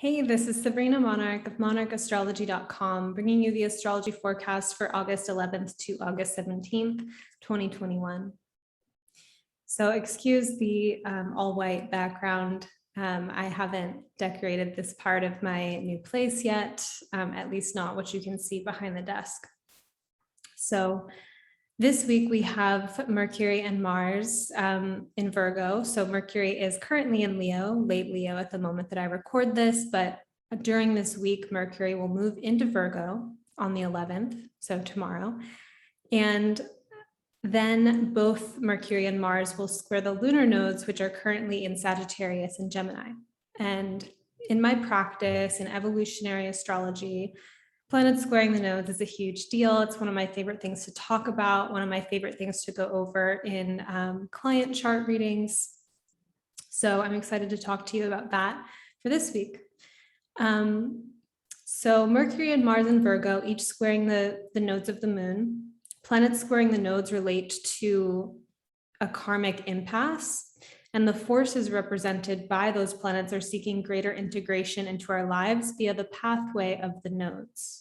Hey, this is Sabrina Monarch of monarchastrology.com, bringing you the astrology forecast for August 11th to August 17th, 2021. So excuse the all-white background. I haven't decorated this part of my new place yet, at least not what you can see behind the desk. So this week we have Mercury and Mars in Virgo. So Mercury is currently in Leo, late Leo at the moment that I record this, but during this week, Mercury will move into Virgo on the 11th, so tomorrow. And then both Mercury and Mars will square the lunar nodes, which are currently in Sagittarius and Gemini. And in my practice in evolutionary astrology, planets squaring the nodes is a huge deal. It's one of my favorite things to talk about, one of my favorite things to go over in client chart readings. So I'm excited to talk to you about that for this week. So Mercury and Mars in Virgo, each squaring the nodes of the moon. Planets squaring the nodes relate to a karmic impasse, and the forces represented by those planets are seeking greater integration into our lives via the pathway of the nodes.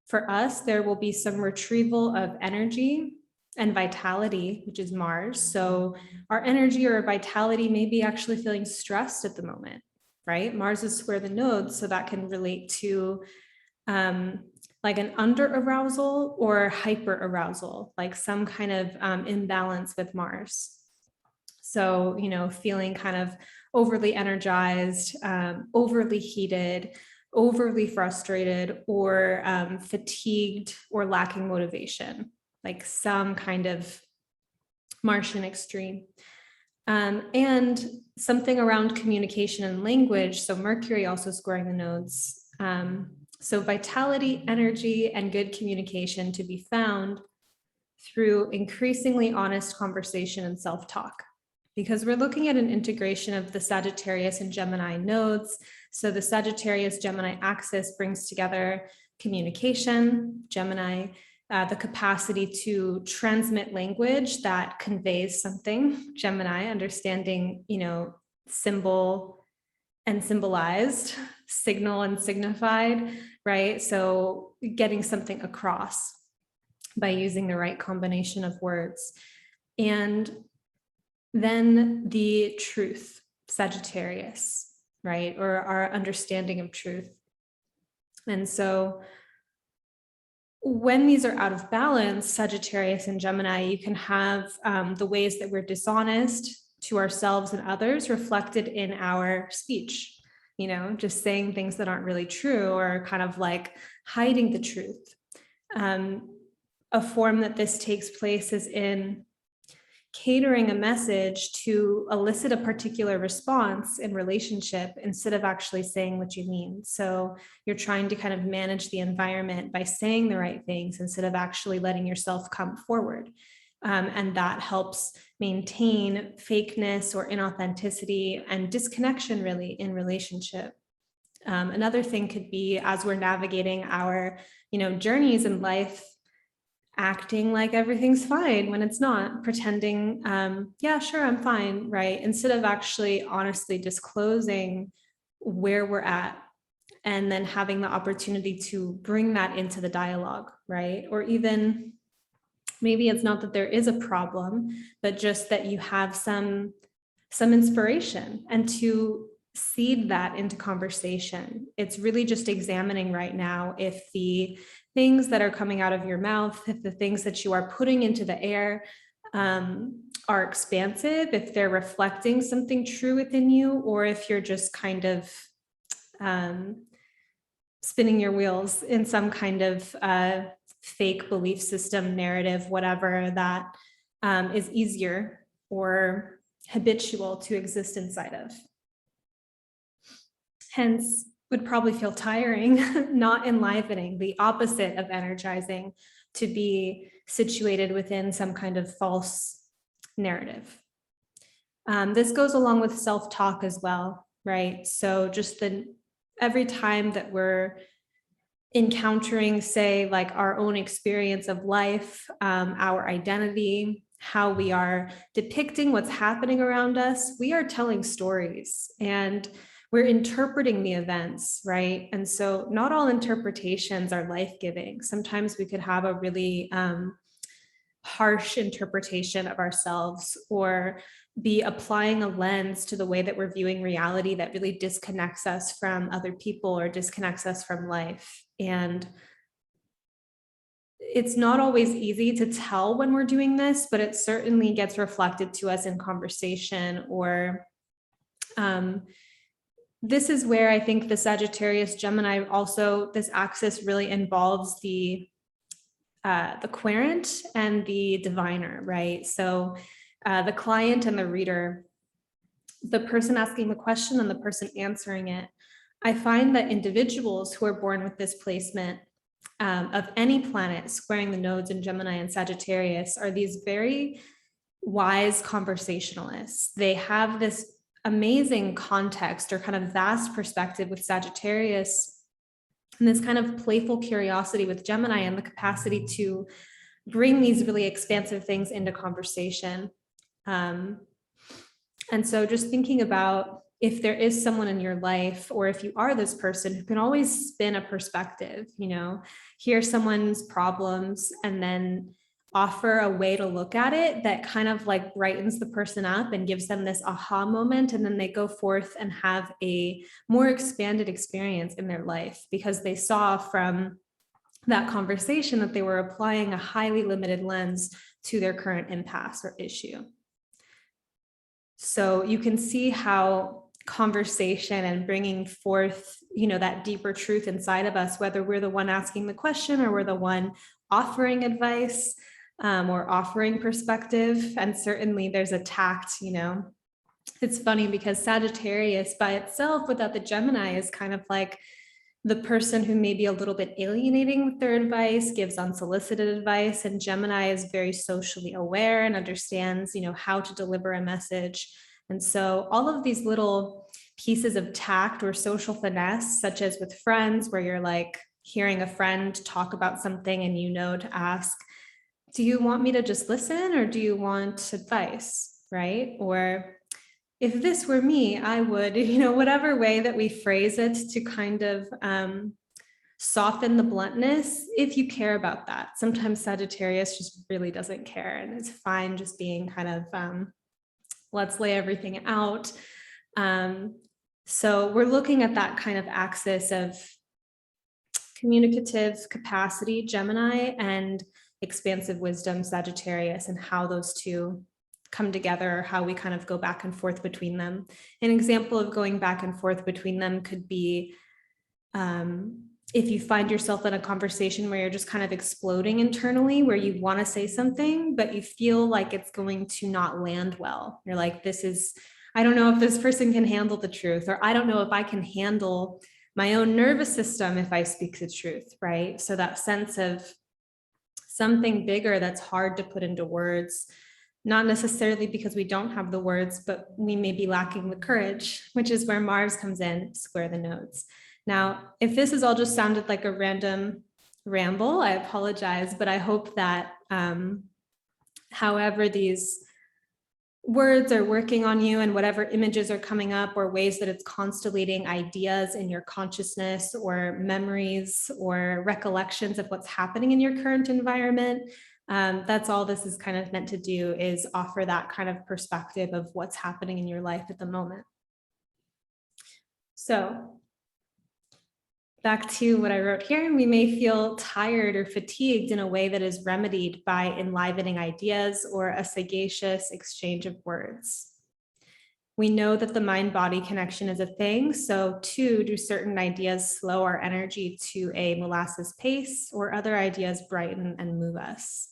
For us, there will be some retrieval of energy and vitality, which is Mars. So our energy or vitality may be actually feeling stressed at the moment, right? Mars is square the nodes, so that can relate to like an under arousal or hyper arousal, like some kind of imbalance with Mars. So, feeling kind of overly energized, overly heated, overly frustrated, or fatigued or lacking motivation, like some kind of Martian extreme. And something around communication and language. So Mercury also squaring the nodes. So vitality, energy, and good communication to be found through increasingly honest conversation and self-talk, because we're looking at an integration of the Sagittarius and Gemini nodes. So the Sagittarius-Gemini axis brings together communication, Gemini, the capacity to transmit language that conveys something, Gemini, understanding, symbol and symbolized, signal and signified, right? So getting something across by using the right combination of words. And then the truth, Sagittarius, right? Or our understanding of truth. And so when these are out of balance, Sagittarius and Gemini, you can have the ways that we're dishonest to ourselves and others reflected in our speech, just saying things that aren't really true or kind of like hiding the truth. A form that this takes place is in catering a message to elicit a particular response in relationship instead of actually saying what you mean. So you're trying to kind of manage the environment by saying the right things instead of actually letting yourself come forward. And that helps maintain fakeness or inauthenticity and disconnection really in relationship. Another thing could be, as we're navigating our, journeys in life, acting like everything's fine when it's not, pretending, yeah, sure, I'm fine, right? Instead of actually honestly disclosing where we're at and then having the opportunity to bring that into the dialogue, right? Or even maybe it's not that there is a problem, but just that you have some inspiration, and to seed that into conversation. It's really just examining right now if the things that are coming out of your mouth, if the things that you are putting into the air are expansive, if they're reflecting something true within you, or if you're just kind of spinning your wheels in some kind of fake belief system, narrative, whatever that is easier or habitual to exist inside of. Hence, would probably feel tiring, not enlivening, the opposite of energizing, to be situated within some kind of false narrative. This goes along with self-talk as well, right? So just every time that we're encountering, say, like our own experience of life, our identity, how we are depicting what's happening around us, we are telling stories. And we're interpreting the events, right? And so not all interpretations are life-giving. Sometimes we could have a really harsh interpretation of ourselves, or be applying a lens to the way that we're viewing reality that really disconnects us from other people or disconnects us from life. And it's not always easy to tell when we're doing this, but it certainly gets reflected to us in conversation, or this is where I think the Sagittarius Gemini also, this axis really involves the querent and the diviner, right? So the client and the reader, the person asking the question and the person answering it. I find that individuals who are born with this placement of any planet squaring the nodes in Gemini and Sagittarius are these very wise conversationalists. They have this amazing context or kind of vast perspective with Sagittarius, and this kind of playful curiosity with Gemini, and the capacity to bring these really expansive things into conversation. And so just thinking about if there is someone in your life, or if you are this person who can always spin a perspective, hear someone's problems and then offer a way to look at it that kind of like brightens the person up and gives them this aha moment. And then they go forth and have a more expanded experience in their life because they saw from that conversation that they were applying a highly limited lens to their current impasse or issue. So you can see how conversation and bringing forth, that deeper truth inside of us, whether we're the one asking the question or we're the one offering advice, or offering perspective. And certainly there's a tact, it's funny because Sagittarius by itself without the Gemini is kind of like the person who may be a little bit alienating with their advice, gives unsolicited advice, and Gemini is very socially aware and understands, how to deliver a message. And so all of these little pieces of tact or social finesse, such as with friends, where you're like hearing a friend talk about something and to ask, do you want me to just listen or do you want advice, right? Or if this were me, I would, whatever way that we phrase it to kind of soften the bluntness, if you care about that. Sometimes Sagittarius just really doesn't care, and it's fine just being kind of, let's lay everything out. So we're looking at that kind of axis of communicative capacity, Gemini, and expansive wisdom, Sagittarius, and how those two come together, how we kind of go back and forth between them. An example of going back and forth between them could be if you find yourself in a conversation where you're just kind of exploding internally, where you want to say something, but you feel like it's going to not land well. You're like, I don't know if this person can handle the truth, or I don't know if I can handle my own nervous system if I speak the truth, right? So that sense of something bigger that's hard to put into words, not necessarily because we don't have the words, but we may be lacking the courage, which is where Mars comes in, square the nodes. Now, if this has all just sounded like a random ramble, I apologize, but I hope that however these words are working on you and whatever images are coming up or ways that it's constellating ideas in your consciousness or memories or recollections of what's happening in your current environment, that's all this is kind of meant to do, is offer that kind of perspective of what's happening in your life at the moment. So back to what I wrote here, we may feel tired or fatigued in a way that is remedied by enlivening ideas or a sagacious exchange of words. We know that the mind-body connection is a thing, so too do certain ideas slow our energy to a molasses pace, or other ideas brighten and move us.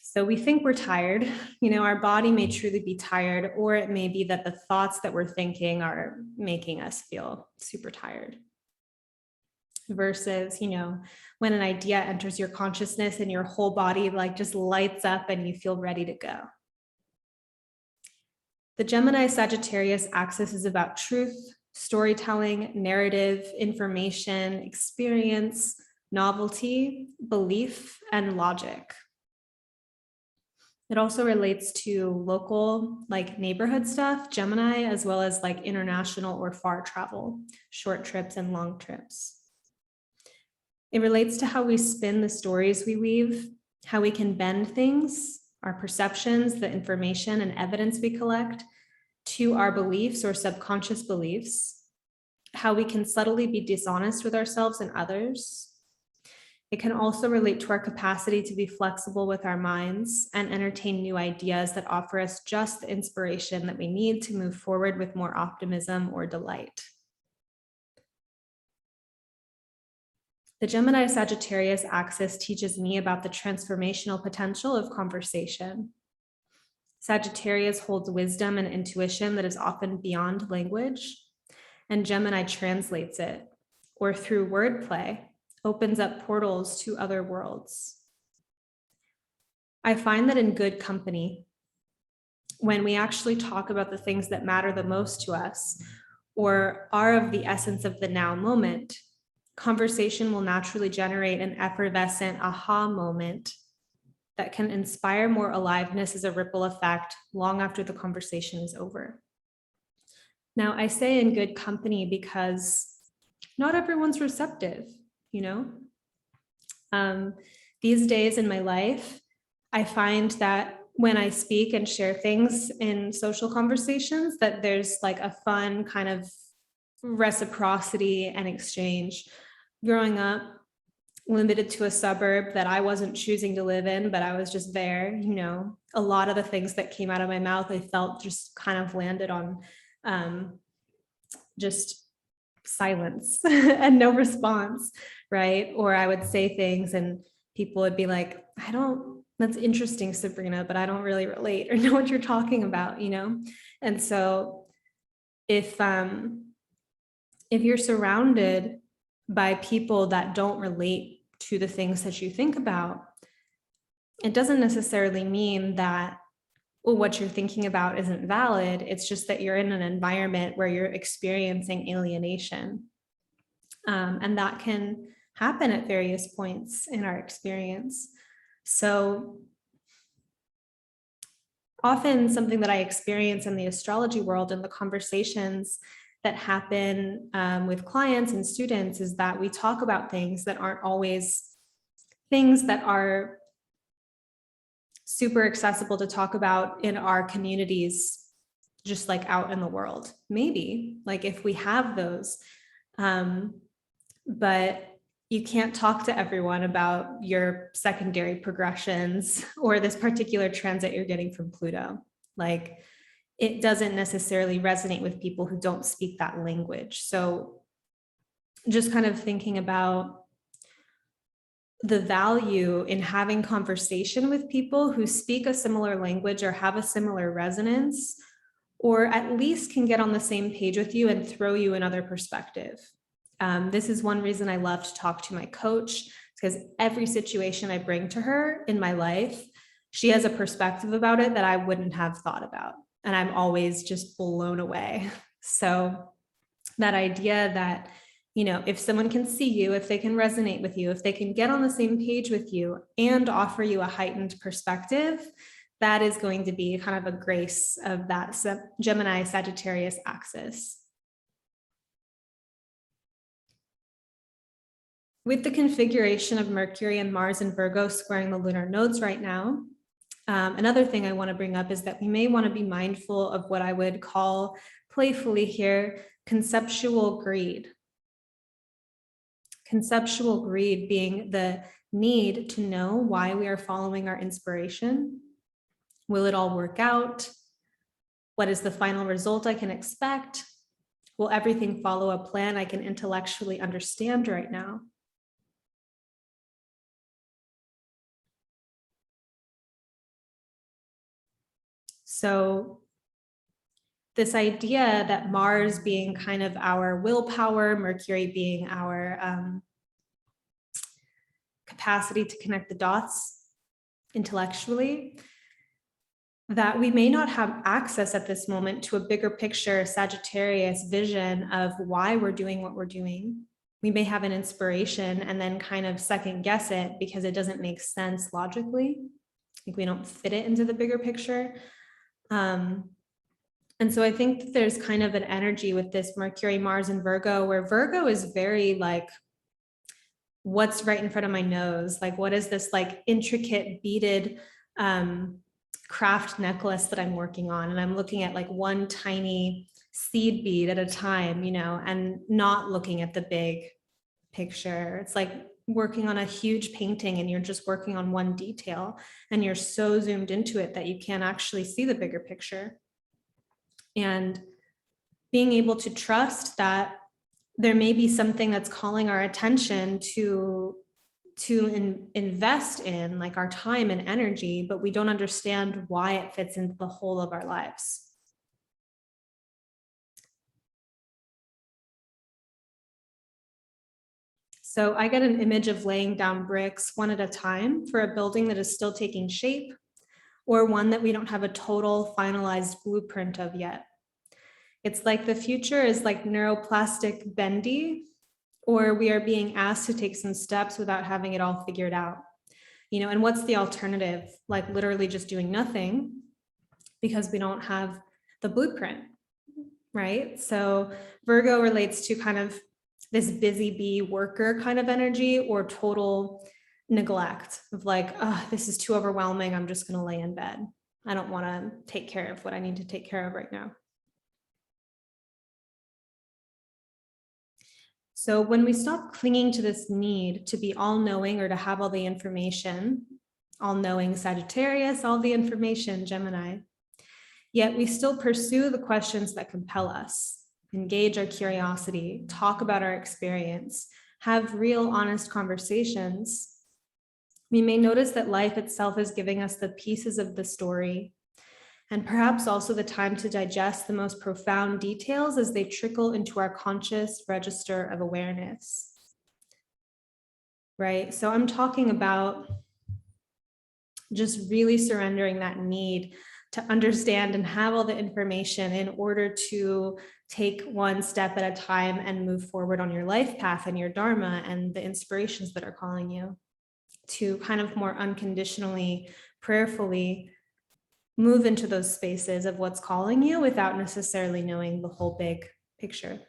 So we think we're tired, our body may truly be tired, or it may be that the thoughts that we're thinking are making us feel super tired. Versus, when an idea enters your consciousness and your whole body like just lights up and you feel ready to go. The Gemini Sagittarius axis is about truth, storytelling, narrative, information, experience, novelty, belief, and logic. It also relates to local, like neighborhood stuff, Gemini, as well as like international or far travel, short trips and long trips. It relates to how we spin the stories we weave, how we can bend things, our perceptions, the information and evidence we collect, to our beliefs or subconscious beliefs, how we can subtly be dishonest with ourselves and others. It can also relate to our capacity to be flexible with our minds and entertain new ideas that offer us just the inspiration that we need to move forward with more optimism or delight. The Gemini-Sagittarius axis teaches me about the transformational potential of conversation. Sagittarius holds wisdom and intuition that is often beyond language, and Gemini translates it, or through wordplay, opens up portals to other worlds. I find that in good company, when we actually talk about the things that matter the most to us, or are of the essence of the now moment, conversation will naturally generate an effervescent aha moment that can inspire more aliveness as a ripple effect long after the conversation is over. Now, I say in good company because not everyone's receptive, you know? These days in my life, I find that when I speak and share things in social conversations, that there's like a fun kind of reciprocity and exchange. Growing up, limited to a suburb that I wasn't choosing to live in, but I was just there, you know, a lot of the things that came out of my mouth, I felt just kind of landed on just silence and no response, right? Or I would say things and people would be like, that's interesting, Sabrina, but I don't really relate or know what you're talking about, you know? And so if you're surrounded by people that don't relate to the things that you think about, it doesn't necessarily mean that what you're thinking about isn't valid. It's just that you're in an environment where you're experiencing alienation. And that can happen at various points in our experience. So often something that I experience in the astrology world and the conversations that happen with clients and students is that we talk about things that aren't always things that are super accessible to talk about in our communities, just like out in the world. Maybe like if we have those, but you can't talk to everyone about your secondary progressions or this particular transit you're getting from Pluto. Like it doesn't necessarily resonate with people who don't speak that language. So just kind of thinking about the value in having conversation with people who speak a similar language or have a similar resonance, or at least can get on the same page with you and throw you another perspective. This is one reason I love to talk to my coach, because every situation I bring to her in my life, she has a perspective about it that I wouldn't have thought about. And I'm always just blown away. So that idea that, you know, if someone can see you, if they can resonate with you, if they can get on the same page with you and offer you a heightened perspective, that is going to be kind of a grace of that Gemini Sagittarius axis. With the configuration of Mercury and Mars and Virgo squaring the lunar nodes right now, another thing I want to bring up is that we may want to be mindful of what I would call playfully here, conceptual greed. Conceptual greed being the need to know why we are following our inspiration. Will it all work out? What is the final result I can expect? Will everything follow a plan I can intellectually understand right now? So this idea that Mars being kind of our willpower, Mercury being our capacity to connect the dots intellectually, that we may not have access at this moment to a bigger picture Sagittarius vision of why we're doing what we're doing. We may have an inspiration and then kind of second guess it because it doesn't make sense logically. Like we don't fit it into the bigger picture. And so I think that there's kind of an energy with this Mercury, Mars, and Virgo, where Virgo is very like, what's right in front of my nose? Like, what is this like intricate beaded craft necklace that I'm working on? And I'm looking at like one tiny seed bead at a time, you know, and not looking at the big picture. It's like working on a huge painting and you're just working on one detail and you're so zoomed into it that you can't actually see the bigger picture. And being able to trust that there may be something that's calling our attention to invest in, like our time and energy, but we don't understand why it fits into the whole of our lives. So I get an image of laying down bricks one at a time for a building that is still taking shape, or one that we don't have a total finalized blueprint of yet. It's like the future is like neuroplastic bendy, or we are being asked to take some steps without having it all figured out. You know, and what's the alternative? Like literally just doing nothing because we don't have the blueprint, right? So Virgo relates to kind of this busy bee worker kind of energy, or total neglect of like, oh, this is too overwhelming. I'm just going to lay in bed. I don't want to take care of what I need to take care of right now. So when we stop clinging to this need to be all-knowing or to have all the information, all-knowing Sagittarius, all the information, Gemini, yet we still pursue the questions that compel us, engage our curiosity, talk about our experience, have real, honest conversations, we may notice that life itself is giving us the pieces of the story, and perhaps also the time to digest the most profound details as they trickle into our conscious register of awareness. Right? So I'm talking about just really surrendering that need to understand and have all the information in order to take one step at a time and move forward on your life path and your dharma and the inspirations that are calling you, to kind of more unconditionally, prayerfully move into those spaces of what's calling you without necessarily knowing the whole big picture.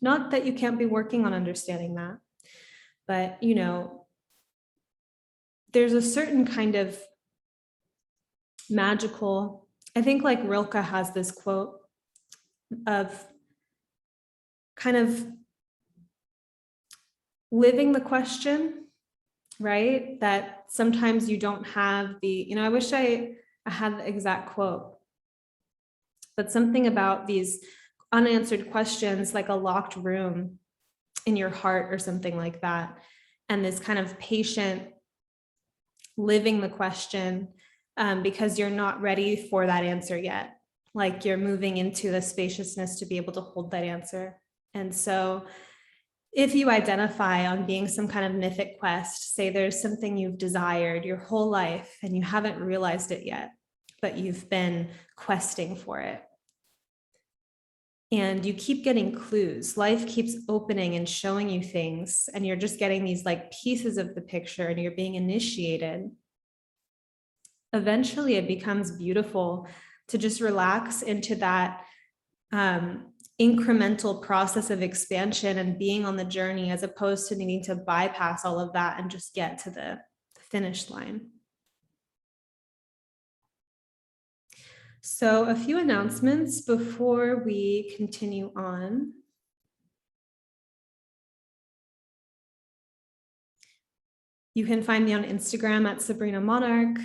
Not that you can't be working on understanding that, but you know, there's a certain kind of magical, I think like Rilke has this quote of kind of living the question, right? That sometimes you don't have the, you know, I wish I had the exact quote, but something about these unanswered questions, like a locked room in your heart or something like that. And this kind of patient living the question because you're not ready for that answer yet. Like you're moving into the spaciousness to be able to hold that answer. And so if you identify on being some kind of mythic quest, say there's something you've desired your whole life and you haven't realized it yet, but you've been questing for it. And you keep getting clues. Life keeps opening and showing you things, and you're just getting these like pieces of the picture and you're being initiated. Eventually it becomes beautiful to just relax into that incremental process of expansion and being on the journey, as opposed to needing to bypass all of that and just get to the finish line. So a few announcements before we continue on. You can find me on Instagram at Sabrina Monarch.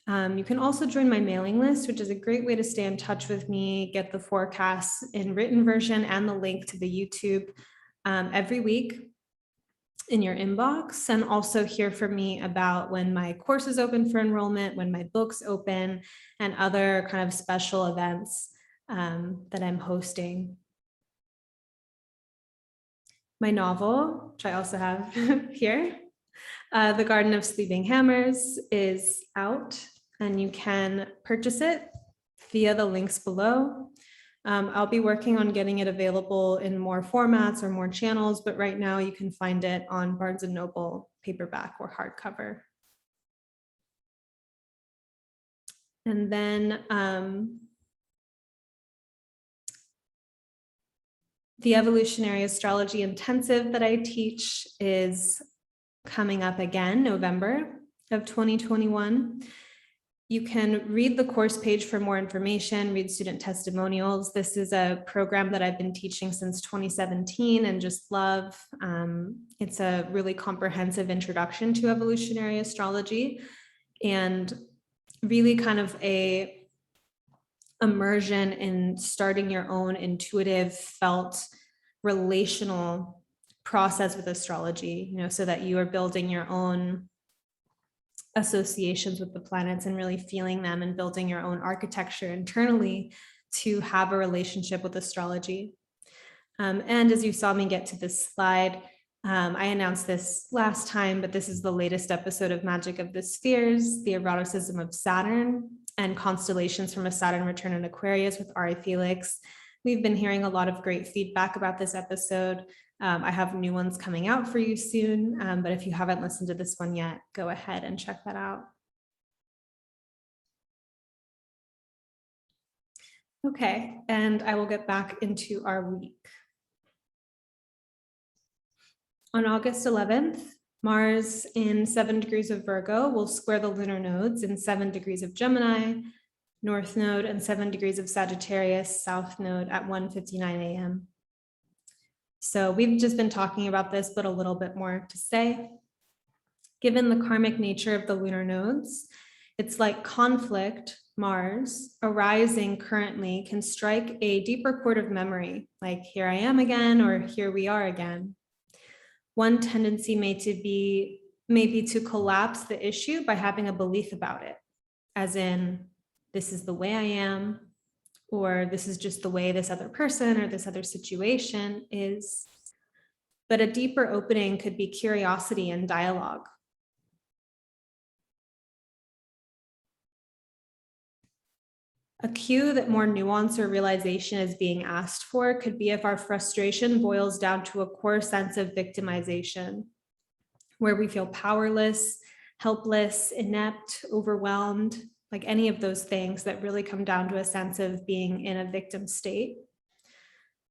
You can also join my mailing list, which is a great way to stay in touch with me, get the forecasts in written version and the link to the YouTube every week in your inbox, and also hear from me about when my course is open for enrollment, when my book's open, and other kind of special events that I'm hosting. My novel, which I also have here, The Garden of Sleeping Hammers, is out, and you can purchase it via the links below. I'll be working on getting it available in more formats or more channels, but right now you can find it on Barnes & Noble paperback or hardcover. And then the evolutionary astrology intensive that I teach is coming up again, November of 2021. You can read the course page for more information, read student testimonials. This is a program that I've been teaching since 2017 and just love. It's a really comprehensive introduction to evolutionary astrology and really kind of a immersion in starting your own intuitive, felt, relational process with astrology, so that you are building your own associations with the planets and really feeling them and building your own architecture internally to have a relationship with astrology. And as you saw me get to this slide, I announced this last time, but this is the latest episode of Magic of the Spheres, the eroticism of Saturn and constellations from a Saturn return in Aquarius with Ari Felix. We've been hearing a lot of great feedback about this episode. I have new ones coming out for you soon, but if you haven't listened to this one yet, go ahead and check that out. Okay, and I will get back into our week. On August 11th, Mars in 7 degrees of Virgo will square the lunar nodes in 7 degrees of Gemini, North Node, and 7 degrees of Sagittarius, South Node at 1:59 a.m. So we've just been talking about this, but a little bit more to say. Given the karmic nature of the lunar nodes, it's like conflict, Mars, arising currently can strike a deeper chord of memory, like here I am again, or here we are again. One tendency may be to collapse the issue by having a belief about it, as in, this is the way I am, or this is just the way this other person or this other situation is. But a deeper opening could be curiosity and dialogue. A cue that more nuance or realization is being asked for could be if our frustration boils down to a core sense of victimization, where we feel powerless, helpless, inept, overwhelmed, like any of those things that really come down to a sense of being in a victim state.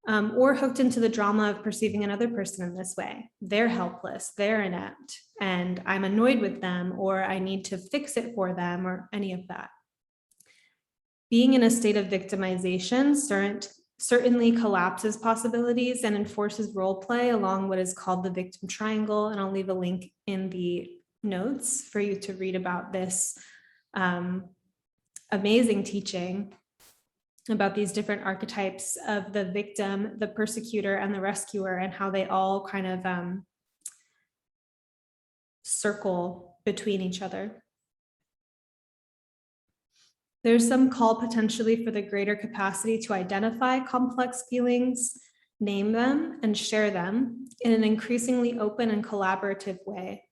Or hooked into the drama of perceiving another person in this way. They're helpless, they're inept, and I'm annoyed with them, or I need to fix it for them, or any of that. Being in a state of victimization certainly collapses possibilities and enforces role play along what is called the victim triangle. And I'll leave a link in the notes for you to read about this amazing teaching about these different archetypes of the victim, the persecutor, and the rescuer, and how they all kind of circle between each other. There's some call potentially for the greater capacity to identify complex feelings, name them, and share them in an increasingly open and collaborative way.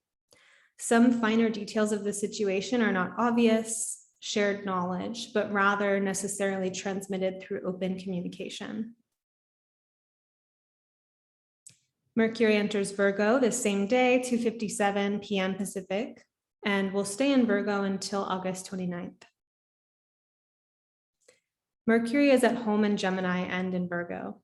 Some finer details of the situation are not obvious, shared knowledge, but rather necessarily transmitted through open communication. Mercury enters Virgo the same day, 2:57 p.m. Pacific, and will stay in Virgo until August 29th. Mercury is at home in Gemini and in Virgo.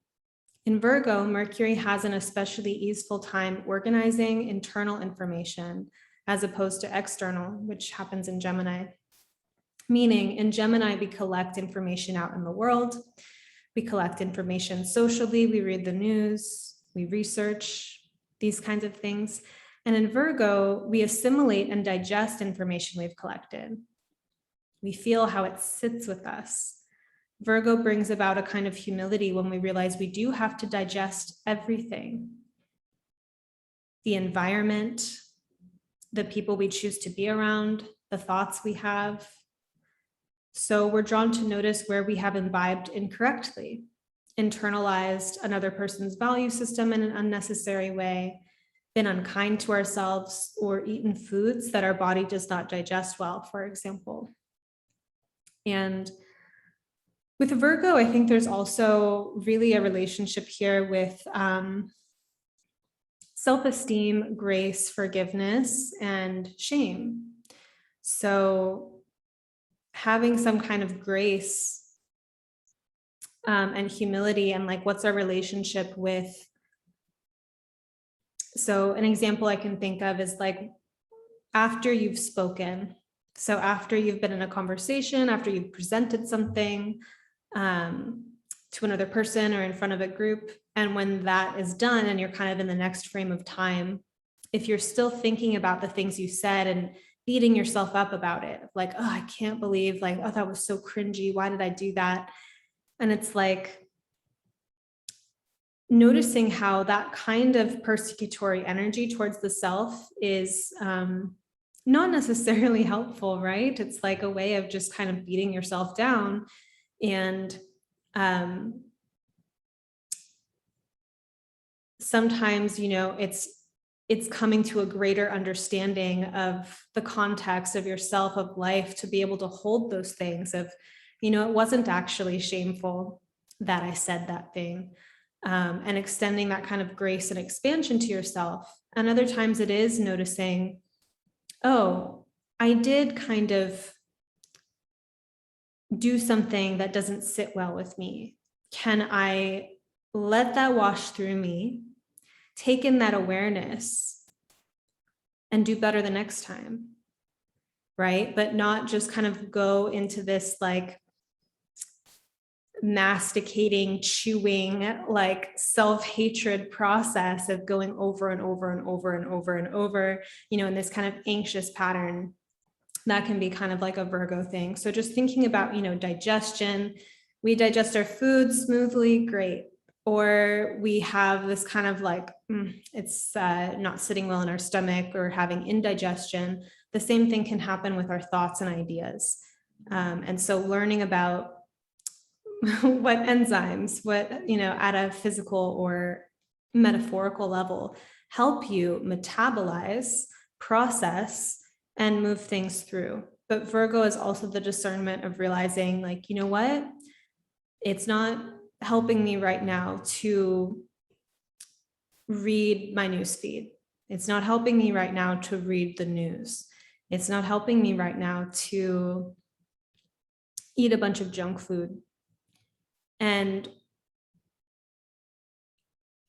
In Virgo, Mercury has an especially easeful time organizing internal information as opposed to external, which happens in Gemini. Meaning in Gemini, we collect information out in the world. We collect information socially, we read the news, we research these kinds of things. And in Virgo, we assimilate and digest information we've collected. We feel how it sits with us. Virgo brings about a kind of humility when we realize we do have to digest everything. The environment, the people we choose to be around, the thoughts we have. So we're drawn to notice where we have imbibed incorrectly, internalized another person's value system in an unnecessary way, been unkind to ourselves, or eaten foods that our body does not digest well, for example. And with Virgo, I think there's also really a relationship here with self-esteem, grace, forgiveness, and shame. So having some kind of grace and humility, and like, what's our relationship with. So an example I can think of is like, after you've spoken, so after you've been in a conversation, after you've presented something to another person or in front of a group, and when that is done and you're kind of in the next frame of time, if you're still thinking about the things you said and beating yourself up about it, like, oh, I can't believe, like, oh, that was so cringy, why did I do that? And it's like noticing how that kind of persecutory energy towards the self is not necessarily helpful, right? It's like a way of just kind of beating yourself down. And sometimes, you know, it's coming to a greater understanding of the context of yourself, of life, to be able to hold those things of, you know, it wasn't actually shameful that I said that thing, and extending that kind of grace and expansion to yourself. And other times it is noticing, oh, I did kind of do something that doesn't sit well with me. Can I let that wash through me, take in that awareness, and do better the next time, right? But not just kind of go into this like masticating, chewing, like self-hatred process of going over and over and over and over and over, you know, in this kind of anxious pattern. That can be kind of like a Virgo thing. So just thinking about, you know, digestion, we digest our food smoothly, great. Or we have this kind of like, it's not sitting well in our stomach, or having indigestion. The same thing can happen with our thoughts and ideas. And so learning about what enzymes, what, you know, at a physical or metaphorical level, help you metabolize, process, and move things through. But Virgo is also the discernment of realizing, like, you know what? It's not helping me right now to read my news feed. It's not helping me right now to read the news. It's not helping me right now to eat a bunch of junk food. And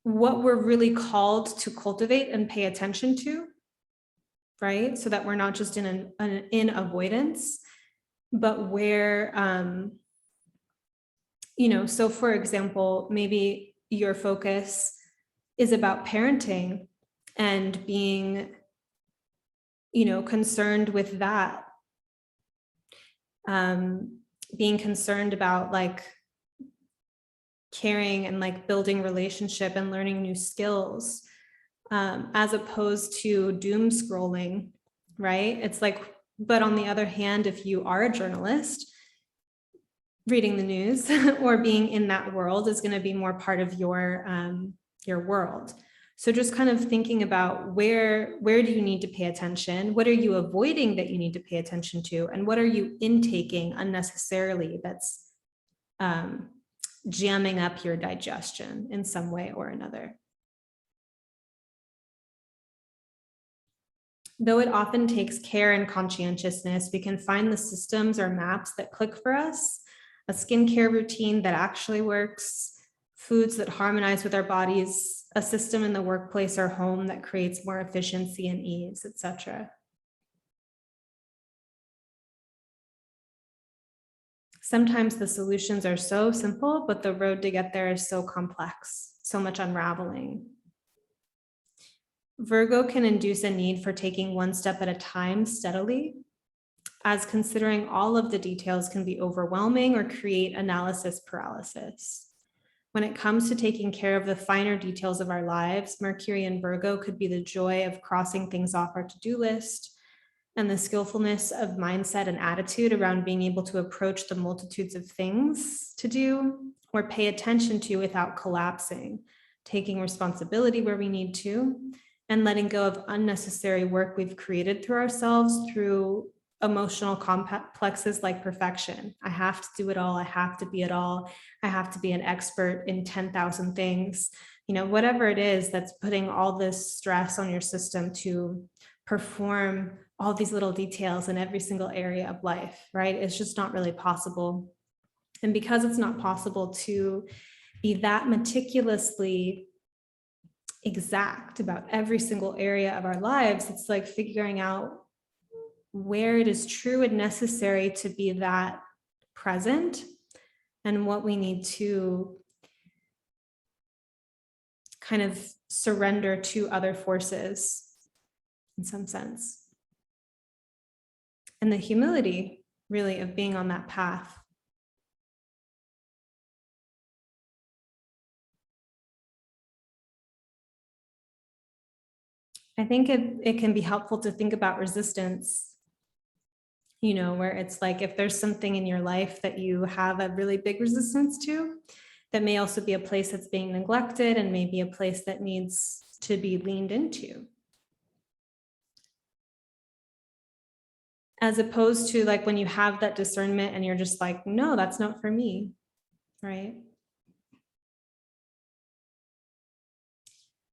what we're really called to cultivate and pay attention to, right? So that we're not just in avoidance, but where, you know, so for example, maybe your focus is about parenting and being, you know, concerned with that. Being concerned about like caring and like building relationship and learning new skills, as opposed to doom scrolling, right? It's like, but on the other hand, if you are a journalist, reading the news or being in that world is going to be more part of your world. So just kind of thinking about where do you need to pay attention? What are you avoiding that you need to pay attention to? And what are you intaking unnecessarily that's jamming up your digestion in some way or another? Though it often takes care and conscientiousness, we can find the systems or maps that click for us, a skincare routine that actually works, foods that harmonize with our bodies, a system in the workplace or home that creates more efficiency and ease, etc. Sometimes the solutions are so simple, but the road to get there is so complex, so much unraveling. Virgo can induce a need for taking one step at a time steadily, as considering all of the details can be overwhelming or create analysis paralysis. When it comes to taking care of the finer details of our lives, Mercury and Virgo could be the joy of crossing things off our to-do list, and the skillfulness of mindset and attitude around being able to approach the multitudes of things to do or pay attention to without collapsing, taking responsibility where we need to, and letting go of unnecessary work we've created through ourselves through emotional complexes like perfection. I have to do it all. I have to be it all. I have to be an expert in 10,000 things. You know, whatever it is that's putting all this stress on your system to perform all these little details in every single area of life, right? It's just not really possible. And because it's not possible to be that meticulously exact about every single area of our lives, it's like figuring out where it is true and necessary to be that present and what we need to kind of surrender to other forces in some sense. And the humility really of being on that path. I think it can be helpful to think about resistance, you know, where it's like if there's something in your life that you have a really big resistance to, that may also be a place that's being neglected and maybe a place that needs to be leaned into. As opposed to like when you have that discernment and you're just like, no, that's not for me, right?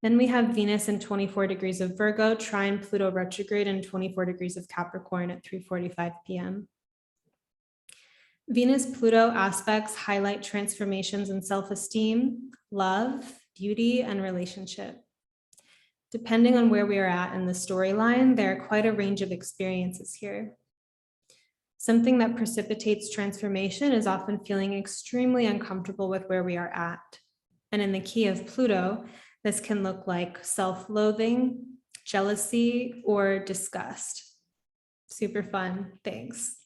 Then we have Venus in 24 degrees of Virgo, trine Pluto retrograde in 24 degrees of Capricorn at 3:45 p.m. Venus-Pluto aspects highlight transformations in self-esteem, love, beauty, and relationship. Depending on where we are at in the storyline, there are quite a range of experiences here. Something that precipitates transformation is often feeling extremely uncomfortable with where we are at. And in the key of Pluto, this can look like self-loathing, jealousy, or disgust. Super fun, thanks.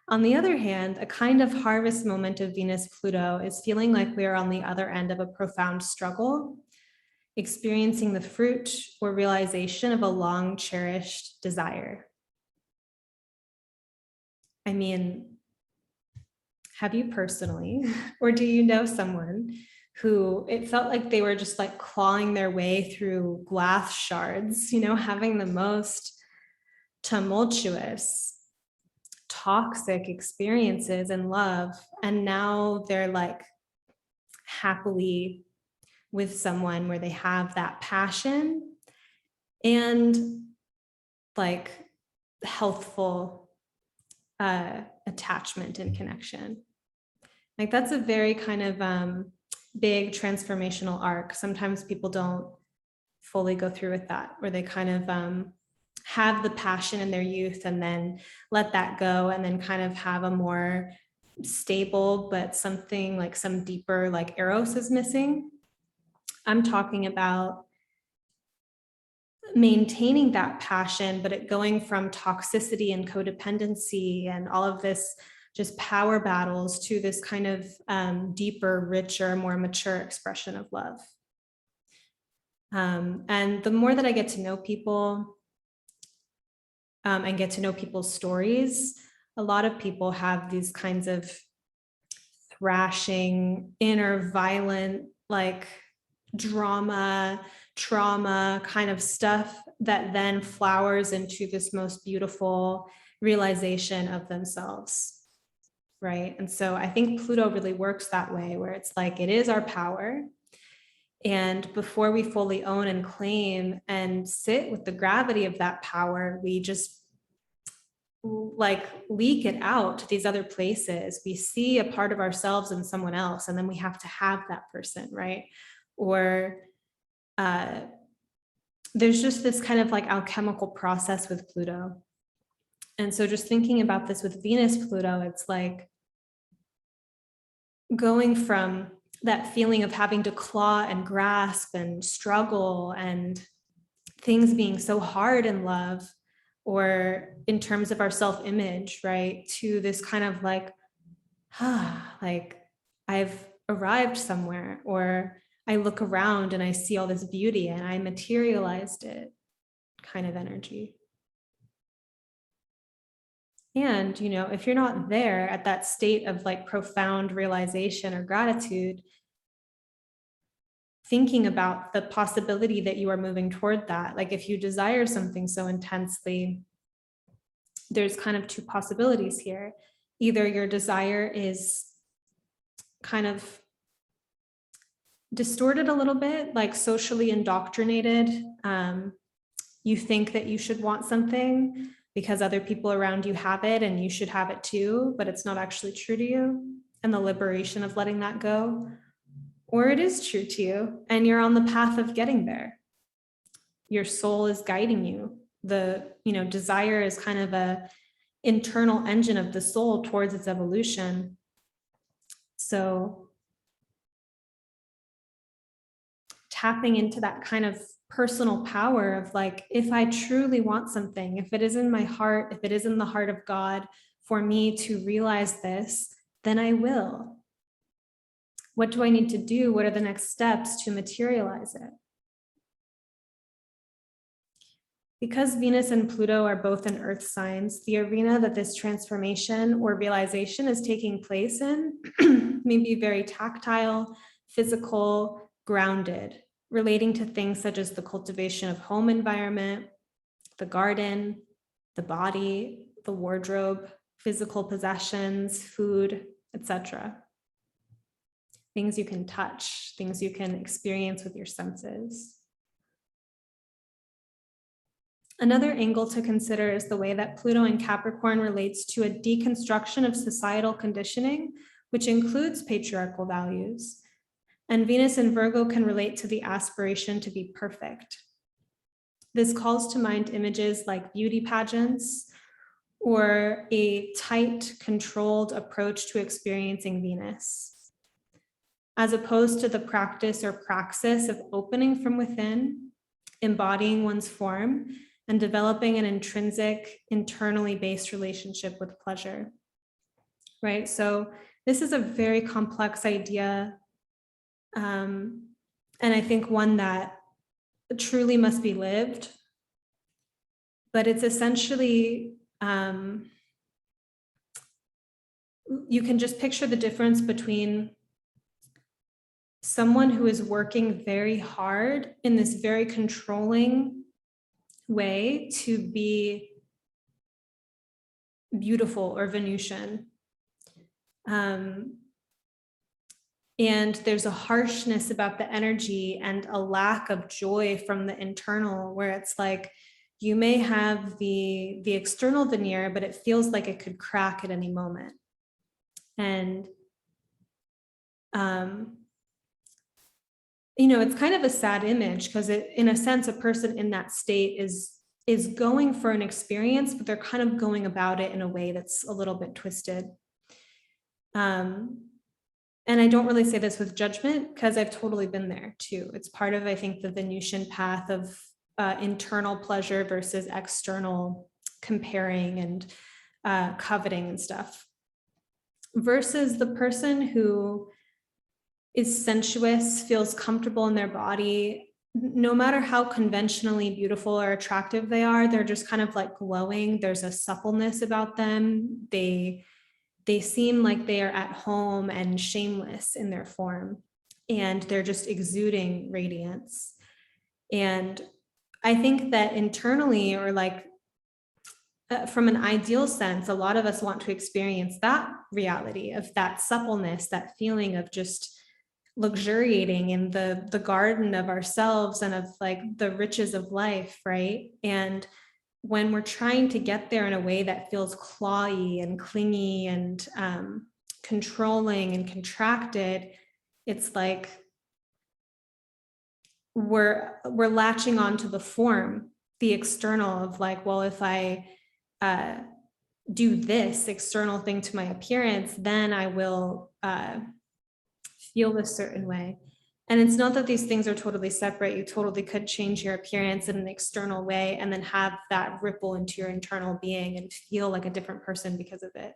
On the other hand, a kind of harvest moment of Venus-Pluto is feeling like we are on the other end of a profound struggle, experiencing the fruit or realization of a long cherished desire. I mean, have you personally, or do you know someone who it felt like they were just like clawing their way through glass shards, you know, having the most tumultuous, toxic experiences in love, and now they're like happily with someone where they have that passion and like healthful attachment and connection. Like that's a very kind of big transformational arc. Sometimes people don't fully go through with that, where they kind of have the passion in their youth and then let that go and then kind of have a more stable, but something like some deeper, like Eros is missing. I'm talking about maintaining that passion, but it going from toxicity and codependency and all of this just power battles to this kind of deeper, richer, more mature expression of love. And the more that I get to know people and get to know people's stories, a lot of people have these kinds of thrashing, inner violent, like drama, trauma kind of stuff that then flowers into this most beautiful realization of themselves, right? And so I think Pluto really works that way, where it's like it is our power. And before we fully own and claim and sit with the gravity of that power, we just like leak it out to these other places. We see a part of ourselves in someone else, and then we have to have that person, right? Or there's just this kind of like alchemical process with Pluto. And so just thinking about this with Venus Pluto, it's like going from that feeling of having to claw and grasp and struggle and things being so hard in love or in terms of our self-image, right? To this kind of like, like I've arrived somewhere, or I look around and I see all this beauty and I materialized it kind of energy. And, you know, if you're not there at that state of like profound realization or gratitude, thinking about the possibility that you are moving toward that, like if you desire something so intensely, there's kind of two possibilities here. Either your desire is kind of distorted a little bit, like socially indoctrinated. You think that you should want something, because other people around you have it and you should have it too, but it's not actually true to you, and the liberation of letting that go. Or it is true to you and you're on the path of getting there. Your soul is guiding you. The, desire is kind of a internal engine of the soul towards its evolution. So tapping into that kind of personal power of like, if I truly want something, if it is in my heart, if it is in the heart of God for me to realize this, then I will. What do I need to do? What are the next steps to materialize it? Because Venus and Pluto are both in earth signs, the arena that this transformation or realization is taking place in may be very tactile, physical, grounded, relating to things such as the cultivation of home environment, the garden, the body, the wardrobe, physical possessions, food, etc. Things you can touch, things you can experience with your senses. Another angle to consider is the way that Pluto in Capricorn relates to a deconstruction of societal conditioning, which includes patriarchal values. And Venus in Virgo can relate to the aspiration to be perfect. This calls to mind images like beauty pageants or a tight, controlled approach to experiencing Venus, as opposed to the practice or praxis of opening from within, embodying one's form, and developing an intrinsic, internally based relationship with pleasure, right? So this is a very complex idea, and I think one that truly must be lived, but it's essentially, you can just picture the difference between someone who is working very hard in this very controlling way to be beautiful or Venusian. And there's a harshness about the energy and a lack of joy from the internal, where it's like you may have the external veneer, but it feels like it could crack at any moment. And it's kind of a sad image, because in a sense, a person in that state is going for an experience, but they're kind of going about it in a way that's a little bit twisted. And I don't really say this with judgment, because I've totally been there too. It's part of, I think, the Venusian path of internal pleasure versus external comparing and coveting and stuff, versus the person who is sensuous, feels comfortable in their body, no matter how conventionally beautiful or attractive they are, they're just kind of like glowing. There's a suppleness about them. They seem like they are at home and shameless in their form, and they're just exuding radiance. And I think that internally, or like from an ideal sense, a lot of us want to experience that reality of that suppleness, that feeling of just luxuriating in the garden of ourselves and of like the riches of life, right? And when we're trying to get there in a way that feels clawy and clingy and controlling and contracted, it's like we're latching onto the form, the external of like, well, if I do this external thing to my appearance, then I will feel this certain way. And it's not that these things are totally separate. You totally could change your appearance in an external way and then have that ripple into your internal being and feel like a different person because of it.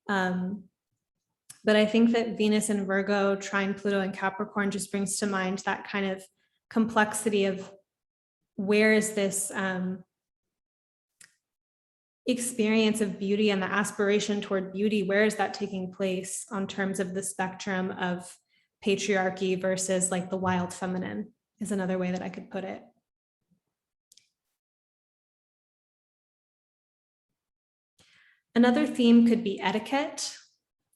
But I think that Venus in Virgo, trine Pluto and Capricorn just brings to mind that kind of complexity of where is this experience of beauty and the aspiration toward beauty, where is that taking place on terms of the spectrum of patriarchy versus like the wild feminine, is another way that I could put it. Another theme could be etiquette,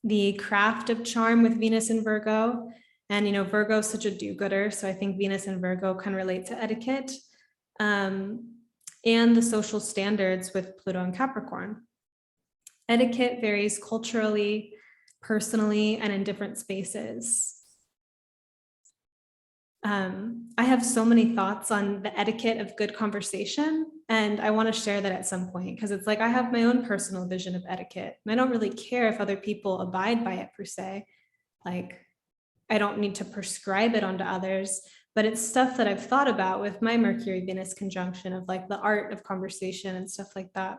the craft of charm with Venus in Virgo. And, Virgo is such a do-gooder, so I think Venus in Virgo can relate to etiquette. and the social standards with Pluto and Capricorn. Etiquette varies culturally, personally, and in different spaces. I have so many thoughts on the etiquette of good conversation, and I want to share that at some point, because it's like I have my own personal vision of etiquette, and I don't really care if other people abide by it per se. Like, I don't need to prescribe it onto others, but it's stuff that I've thought about with my Mercury Venus conjunction of like the art of conversation and stuff like that.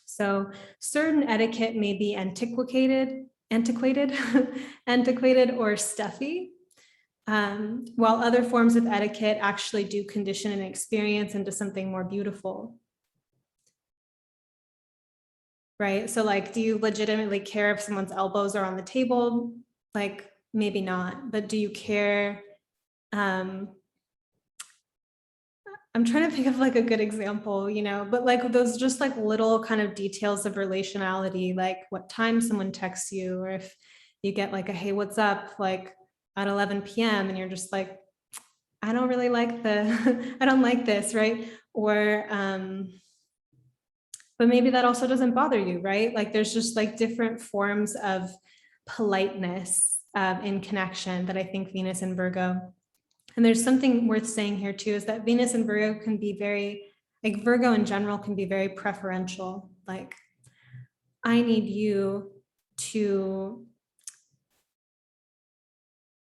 So certain etiquette may be antiquated, antiquated or stuffy, while other forms of etiquette actually do condition an experience into something more beautiful. Right? So like, do you legitimately care if someone's elbows are on the table? Like, maybe not, but do you care? I'm trying to think of like a good example, but like those just like little kind of details of relationality, like what time someone texts you, or if you get like a, hey, what's up, like at 11 p.m. and you're just like, I don't really like I don't like this, right? Or, but maybe that also doesn't bother you, right? Like there's just like different forms of politeness in connection that I think Venus and Virgo. And there's something worth saying here too, is that Venus and Virgo can be very, like Virgo in general can be very preferential. Like, I need you to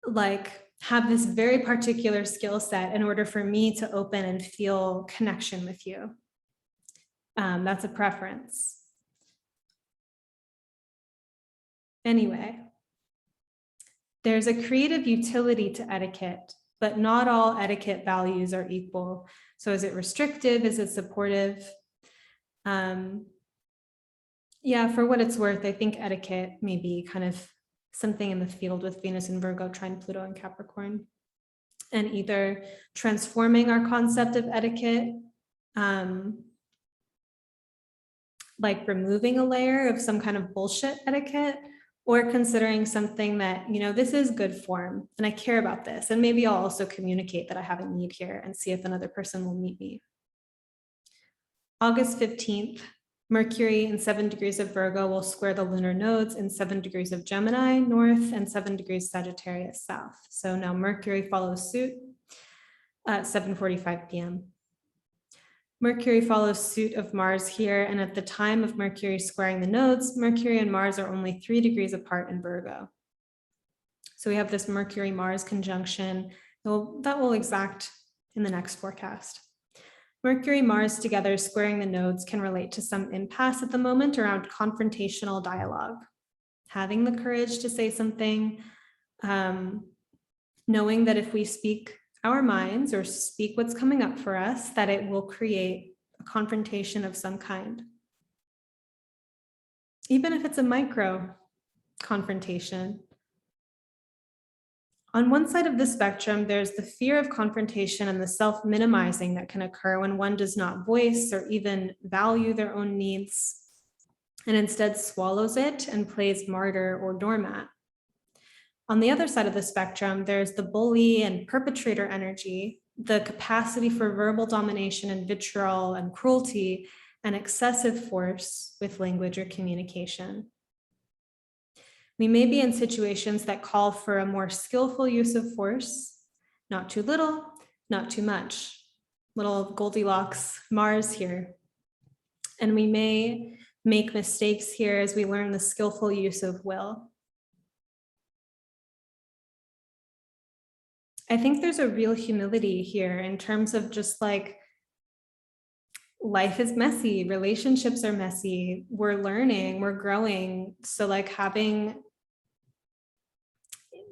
like have this very particular skill set in order for me to open and feel connection with you. That's a preference. Anyway, there's a creative utility to etiquette, but not all etiquette values are equal. So is it restrictive? Is it supportive? Yeah, for what it's worth, I think etiquette may be kind of something in the field with Venus and Virgo, trine Pluto and Capricorn, and either transforming our concept of etiquette, like removing a layer of some kind of bullshit etiquette, or considering something that, this is good form and I care about this. And maybe I'll also communicate that I have a need here and see if another person will meet me. August 15th, Mercury in 7 degrees of Virgo will square the lunar nodes in 7 degrees of Gemini north and 7 degrees Sagittarius south. So now Mercury follows suit at 7:45 p.m. Mercury follows suit of Mars here, and at the time of Mercury squaring the nodes, Mercury and Mars are only 3 degrees apart in Virgo. So we have this Mercury-Mars conjunction that will exact in the next forecast. Mercury-Mars together squaring the nodes can relate to some impasse at the moment around confrontational dialogue. Having the courage to say something, knowing that if we speak our minds or speak what's coming up for us, that it will create a confrontation of some kind. Even if it's a micro confrontation. On one side of the spectrum, there's the fear of confrontation and the self-minimizing that can occur when one does not voice or even value their own needs, and instead swallows it and plays martyr or doormat. On the other side of the spectrum, there's the bully and perpetrator energy, the capacity for verbal domination and vitriol and cruelty and excessive force with language or communication. We may be in situations that call for a more skillful use of force, not too little, not too much. Little Goldilocks Mars here. And we may make mistakes here as we learn the skillful use of will. I think there's a real humility here in terms of just like, life is messy, relationships are messy, we're learning, we're growing. So like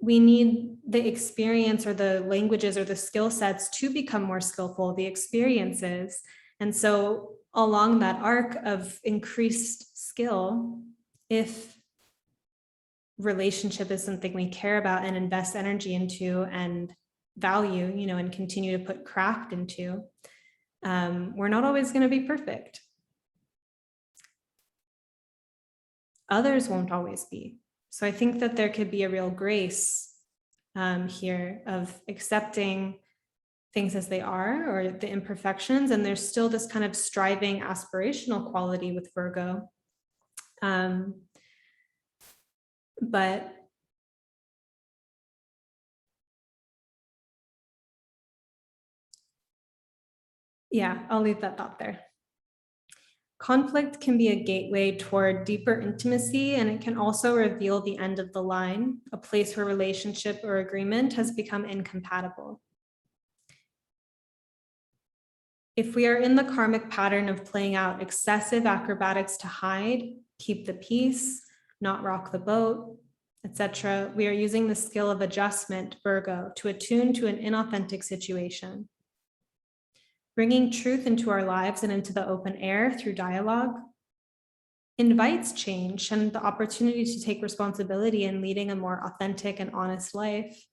we need the experience or the languages or the skill sets to become more skillful, the experiences. And so along that arc of increased skill, if relationship is something we care about and invest energy into and value, and continue to put craft into, we're not always going to be perfect. Others won't always be. So I think that there could be a real grace here of accepting things as they are, or the imperfections, and there's still this kind of striving aspirational quality with Virgo. But yeah, I'll leave that thought there. Conflict can be a gateway toward deeper intimacy, and it can also reveal the end of the line, a place where relationship or agreement has become incompatible. If we are in the karmic pattern of playing out excessive acrobatics to hide, keep the peace, not rock the boat, etc., we are using the skill of adjustment, Virgo, to attune to an inauthentic situation. Bringing truth into our lives and into the open air through dialogue invites change and the opportunity to take responsibility in leading a more authentic and honest life,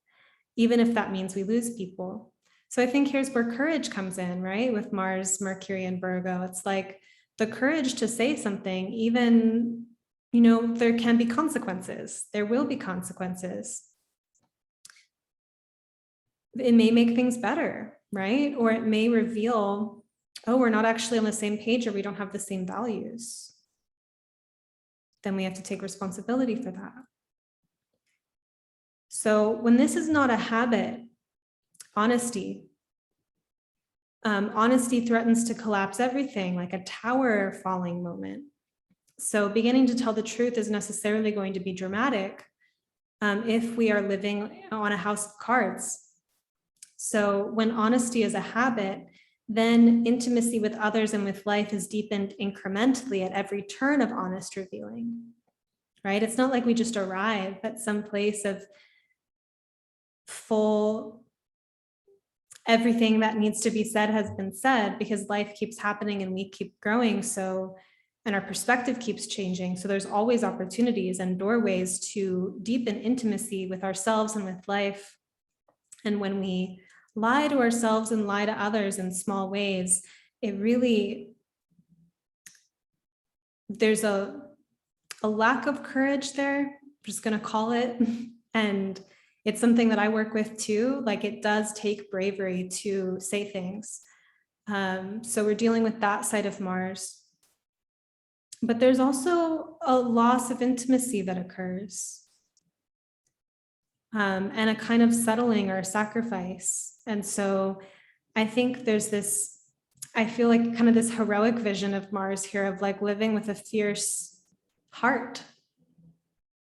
even if that means we lose people. So I think here's where courage comes in, right? With Mars, Mercury, and Virgo. It's like the courage to say something, even, there can be consequences. There will be consequences. It may make things better, right? Or it may reveal, oh, we're not actually on the same page, or we don't have the same values. Then we have to take responsibility for that. So when this is not a habit, honesty threatens to collapse everything, like a tower falling moment. So beginning to tell the truth is necessarily going to be dramatic if we are living on a house of cards. So when honesty is a habit, then intimacy with others and with life is deepened incrementally at every turn of honest revealing, right? It's not like we just arrive at some place of full, everything that needs to be said has been said, because life keeps happening and we keep growing. So, and our perspective keeps changing. So there's always opportunities and doorways to deepen intimacy with ourselves and with life. And when we lie to ourselves and lie to others in small ways, there's a lack of courage there, I'm just going to call it. And it's something that I work with too. Like, it does take bravery to say things. So we're dealing with that side of Mars. But there's also a loss of intimacy that occurs. And a kind of settling or sacrifice. And so I think there's this, I feel like kind of this heroic vision of Mars here of like living with a fierce heart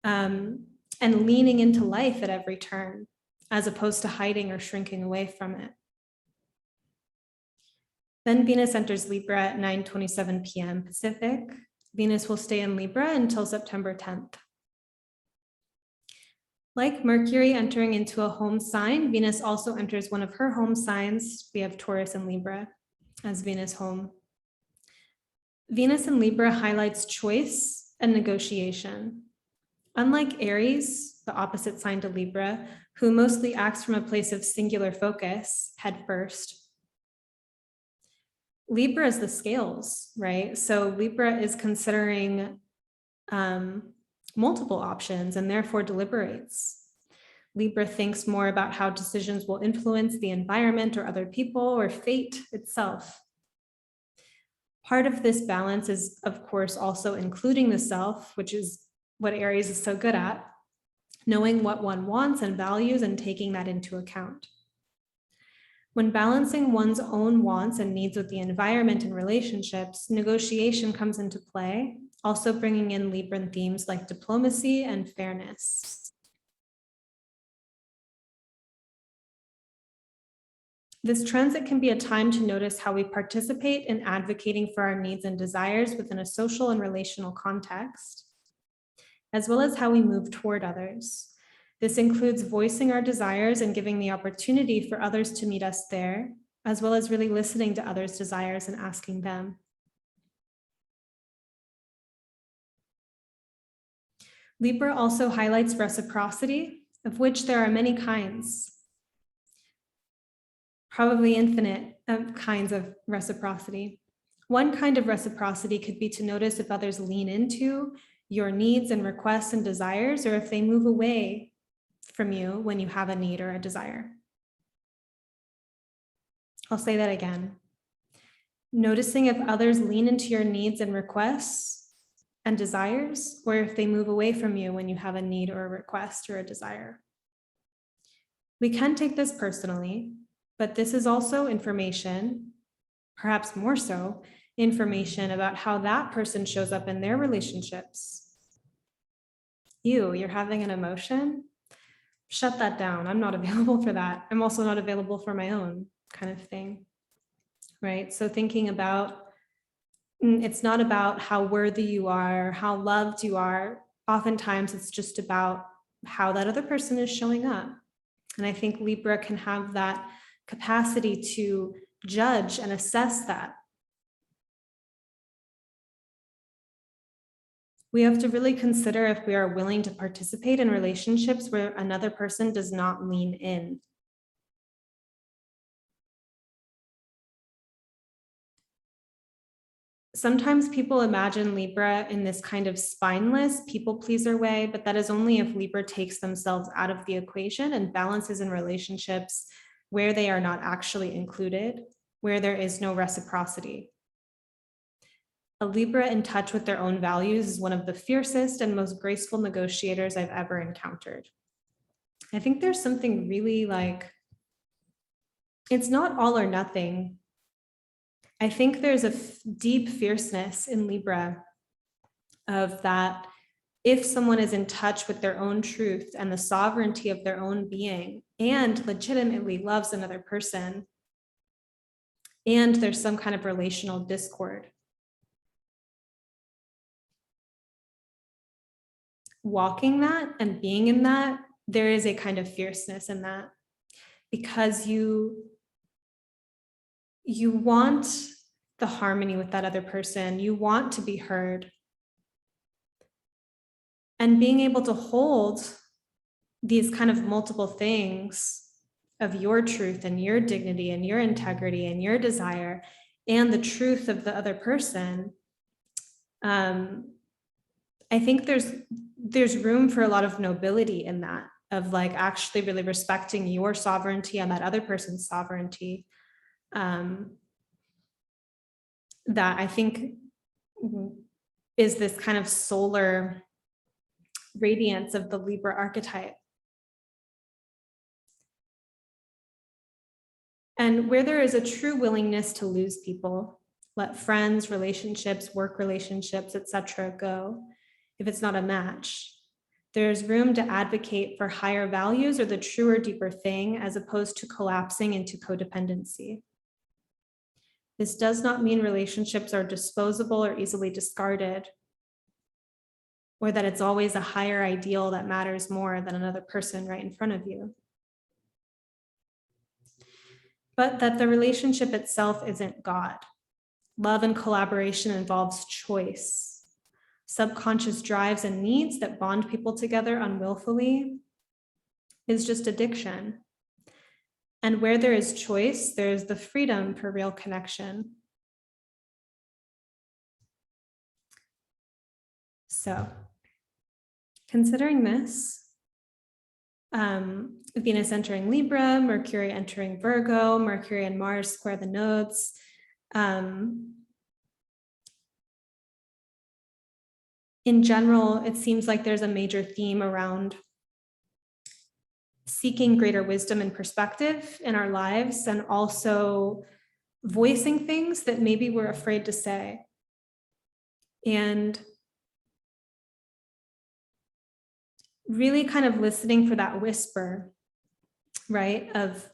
and leaning into life at every turn, as opposed to hiding or shrinking away from it. Then Venus enters Libra at 9:27 p.m. Pacific. Venus will stay in Libra until September 10th. Like Mercury entering into a home sign, Venus also enters one of her home signs. We have Taurus and Libra as Venus home. Venus in Libra highlights choice and negotiation. Unlike Aries, the opposite sign to Libra, who mostly acts from a place of singular focus, head first, Libra is the scales, right? So Libra is considering multiple options and therefore deliberates. Libra thinks more about how decisions will influence the environment or other people or fate itself. Part of this balance is, of course, also including the self, which is what Aries is so good at, knowing what one wants and values and taking that into account. When balancing one's own wants and needs with the environment and relationships, negotiation comes into play, also bringing in Libran themes like diplomacy and fairness. This transit can be a time to notice how we participate in advocating for our needs and desires within a social and relational context, as well as how we move toward others. This includes voicing our desires and giving the opportunity for others to meet us there, as well as really listening to others' desires and asking them. Libra also highlights reciprocity, of which there are many kinds, probably infinite kinds of reciprocity. One kind of reciprocity could be to notice if others lean into your needs and requests and desires, or if they move away from you when you have a need or a desire. I'll say that again. Noticing if others lean into your needs and requests and desires, or if they move away from you when you have a need or a request or a desire. We can take this personally, but this is also information, perhaps more so, information about how that person shows up in their relationships. You're having an emotion? Shut that down. I'm not available for that. I'm also not available for my own kind of thing, right? So thinking about, it's not about how worthy you are, how loved you are. Oftentimes it's just about how that other person is showing up. And I think Libra can have that capacity to judge and assess that. We have to really consider if we are willing to participate in relationships where another person does not lean in. Sometimes people imagine Libra in this kind of spineless people pleaser way, but that is only if Libra takes themselves out of the equation and balances in relationships where they are not actually included, where there is no reciprocity. A Libra in touch with their own values is one of the fiercest and most graceful negotiators I've ever encountered. I think there's something really like, it's not all or nothing. I think there's a deep fierceness in Libra of that if someone is in touch with their own truth and the sovereignty of their own being and legitimately loves another person, and there's some kind of relational discord, walking that and being in that, there is a kind of fierceness in that, because you want the harmony with that other person. You want to be heard. And being able to hold these kind of multiple things of your truth and your dignity and your integrity and your desire and the truth of the other person, I think there's room for a lot of nobility in that, of like actually really respecting your sovereignty and that other person's sovereignty. That I think is this kind of solar radiance of the Libra archetype. And where there is a true willingness to lose people, let friends, relationships, work relationships, etc. go, if it's not a match, there's room to advocate for higher values or the truer, deeper thing, as opposed to collapsing into codependency. This does not mean relationships are disposable or easily discarded, or that it's always a higher ideal that matters more than another person right in front of you. But that the relationship itself isn't God. Love and collaboration involves choice. Subconscious drives and needs that bond people together unwillfully is just addiction. And where there is choice, there's the freedom for real connection. So, considering this, Venus entering Libra, Mercury entering Virgo, Mercury and Mars square the nodes. In general, it seems like there's a major theme around seeking greater wisdom and perspective in our lives, and also voicing things that maybe we're afraid to say. And really kind of listening for that whisper, right? Of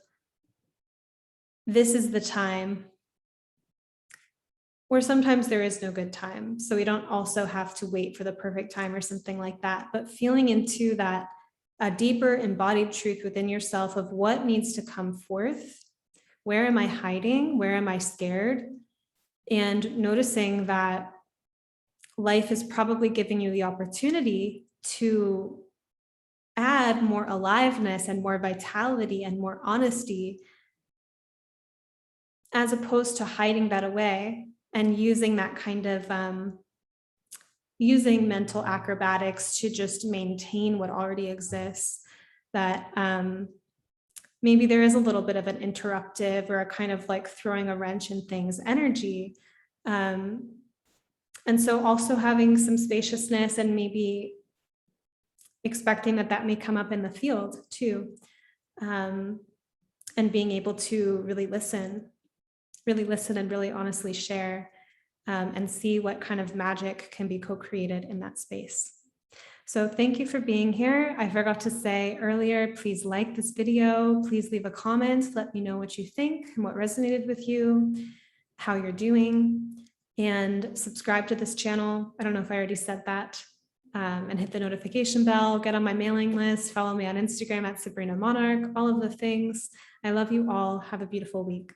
this is the time, or sometimes there is no good time. So we don't also have to wait for the perfect time or something like that, but feeling into that a deeper embodied truth within yourself of what needs to come forth. Where am I hiding? Where am I scared? And noticing that life is probably giving you the opportunity to add more aliveness and more vitality and more honesty, as opposed to hiding that away and using that kind of using mental acrobatics to just maintain what already exists. That maybe there is a little bit of an interruptive or a kind of like throwing a wrench in things energy. And so also having some spaciousness and maybe expecting that that may come up in the field too. And being able to really listen and really honestly share, and see what kind of magic can be co-created in that space. So thank you for being here. I forgot to say earlier, please like this video. Please leave a comment. Let me know what you think and what resonated with you, how you're doing, and subscribe to this channel. I don't know if I already said that, and hit the notification bell, get on my mailing list, follow me on Instagram at Sabrina Monarch, all of the things. I love you all. Have a beautiful week.